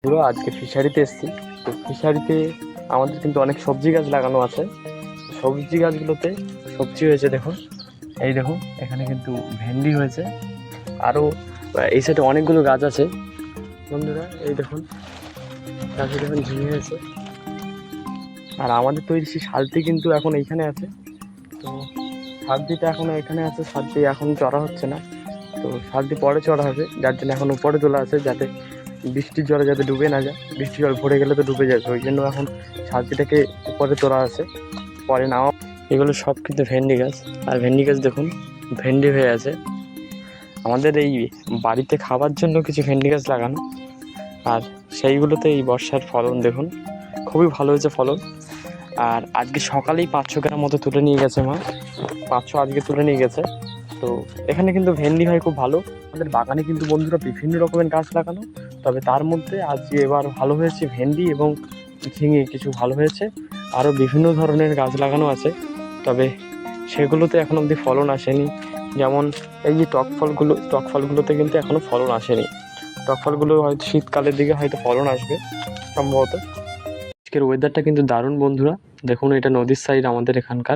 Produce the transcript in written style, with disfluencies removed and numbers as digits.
বন্ধুরা, আজকে ফিশারিতে এসেছি। তো ফিশারিতে আমাদের কিন্তু অনেক সবজি গাছ লাগানো আছে। সবজি গাছগুলোতে সবজি হয়েছে, দেখুন। এই দেখুন, এখানে কিন্তু ভেন্ডি হয়েছে। আরও এই সাইডে অনেকগুলো গাছ আছে বন্ধুরা। এই দেখুন, গাছে দেখুন ঝিঙে হয়েছে। আর আমাদের তৈরি সেই শালটি কিন্তু এখন এইখানে আছে। তো শালটিটা এখন এখানে আছে, শালটি এখন চড়া হচ্ছে না। তো শালটি পরে চড়া হবে, যার জন্য এখন উপরে তোলা আছে, যাতে বৃষ্টির জলে যাতে ডুবে না যায়। বৃষ্টির জল ভরে গেলে তো ডুবে যাবে, ওই জন্য এখন ছাদটিটাকে উপরে তোলা আছে, পরে নাও। এগুলো সব কিন্তু ভেন্ডি গাছ। আর ভেন্ডি গাছ দেখুন, ভেন্ডি হয়ে আছে। আমাদের এই বাড়িতে খাবার জন্য কিছু ভেন্ডি গাছ লাগানো, আর সেইগুলোতে এই বর্ষার ফলন দেখুন, খুবই ভালো হয়েছে ফলন। আর আজকে সকালেই 500 গ্রাম মতো তুলে নিয়ে গেছে মা, 500 আজকে তুলে নিয়ে গেছে। তো এখানে কিন্তু ভেন্ডি হয় খুব ভালো। আমাদের বাগানে কিন্তু বন্ধুরা বিভিন্ন রকমের গাছ লাগানো, তবে তার মধ্যে আজকে এবার ভালো হয়েছে ভেন্ডি এবং ঝিঙে কিছু ভালো হয়েছে। আরও বিভিন্ন ধরনের গাছ লাগানো আছে, তবে সেগুলোতে এখন অবধি ফলন আসেনি। যেমন এই যে টক ফলগুলোতে কিন্তু এখনও ফলন আসেনি। টক ফলগুলো হয়তো শীতকালের দিকে হয়তো ফলন আসবে সম্ভবত। আজকের ওয়েদারটা কিন্তু দারুণ বন্ধুরা। দেখুন, এটা নদীর সাইড আমাদের এখানকার।